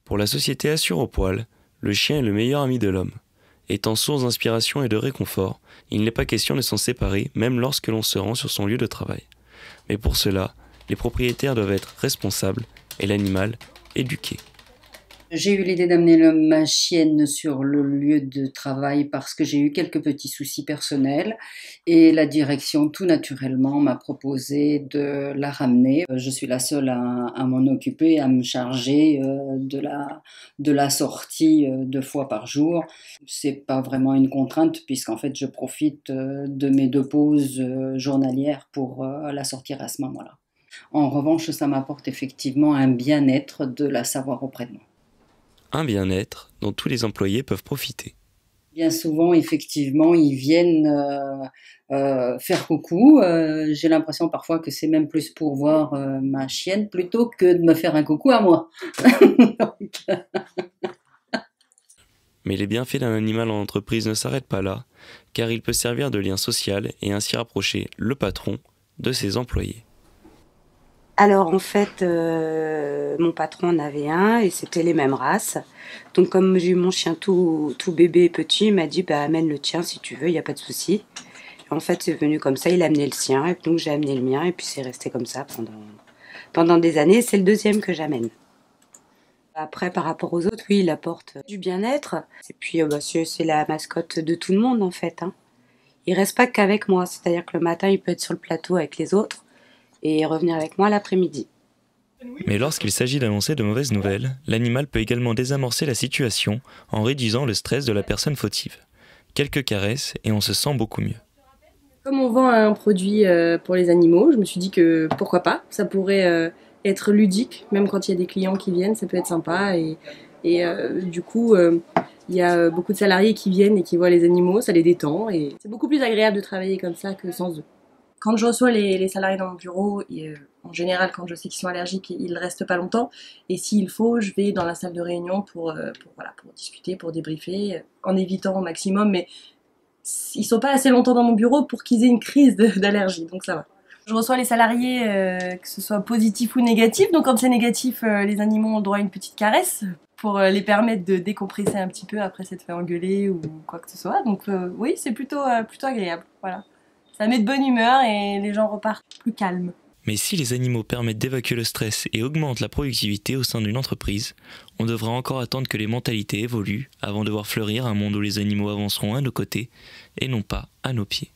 Pour la société Assure au poil, le chien est le meilleur ami de l'homme. Étant source d'inspiration et de réconfort, il n'est pas question de s'en séparer même lorsque l'on se rend sur son lieu de travail. Mais pour cela, les propriétaires doivent être responsables et l'animal éduqué. J'ai eu l'idée d'amener ma chienne sur le lieu de travail parce que j'ai eu quelques petits soucis personnels et la direction, tout naturellement, m'a proposé de la ramener. Je suis la seule à m'en occuper, à me charger de la sortie 2 fois par jour. C'est pas vraiment une contrainte puisqu'en fait je profite de mes 2 pauses journalières pour la sortir à ce moment-là. En revanche, ça m'apporte effectivement un bien-être de la savoir auprès de moi. Un bien-être dont tous les employés peuvent profiter. Bien souvent, effectivement, ils viennent faire coucou. J'ai l'impression parfois que c'est même plus pour voir ma chienne plutôt que de me faire un coucou à moi. Donc, Mais les bienfaits d'un animal en entreprise ne s'arrêtent pas là, car il peut servir de lien social et ainsi rapprocher le patron de ses employés. Alors en fait, mon patron en avait un et c'était les mêmes races. Donc comme j'ai eu mon chien tout bébé et petit, il m'a dit bah amène le tien si tu veux, il n'y a pas de souci. En fait c'est venu comme ça, il a amené le sien et donc j'ai amené le mien et puis c'est resté comme ça pendant des années. C'est le deuxième que j'amène. Après par rapport aux autres, oui, il apporte du bien-être. Et puis bah, c'est la mascotte de tout le monde en fait, hein. Il reste pas qu'avec moi, c'est-à-dire que le matin il peut être sur le plateau avec les autres et revenir avec moi l'après-midi. Mais lorsqu'il s'agit d'annoncer de mauvaises nouvelles, l'animal peut également désamorcer la situation en réduisant le stress de la personne fautive. Quelques caresses et on se sent beaucoup mieux. Comme on vend un produit pour les animaux, je me suis dit que pourquoi pas, ça pourrait être ludique, même quand il y a des clients qui viennent, ça peut être sympa. Et du coup, il y a beaucoup de salariés qui viennent et qui voient les animaux, ça les détend. Et c'est beaucoup plus agréable de travailler comme ça que sans eux. Quand je reçois les salariés dans mon bureau, en général, quand je sais qu'ils sont allergiques, ils ne restent pas longtemps. Et s'il faut, je vais dans la salle de réunion pour discuter, pour débriefer, en évitant au maximum. Mais ils sont pas assez longtemps dans mon bureau pour qu'ils aient une crise d'allergie, donc ça va. Je reçois les salariés, que ce soit positif ou négatif. Donc quand c'est négatif, les animaux ont le droit à une petite caresse pour les permettre de décompresser un petit peu après s'être fait engueuler ou quoi que ce soit. Donc oui, c'est plutôt agréable. Voilà. Ça met de bonne humeur et les gens repartent plus calmes. Mais si les animaux permettent d'évacuer le stress et augmentent la productivité au sein d'une entreprise, on devra encore attendre que les mentalités évoluent avant de voir fleurir un monde où les animaux avanceront à nos côtés et non pas à nos pieds.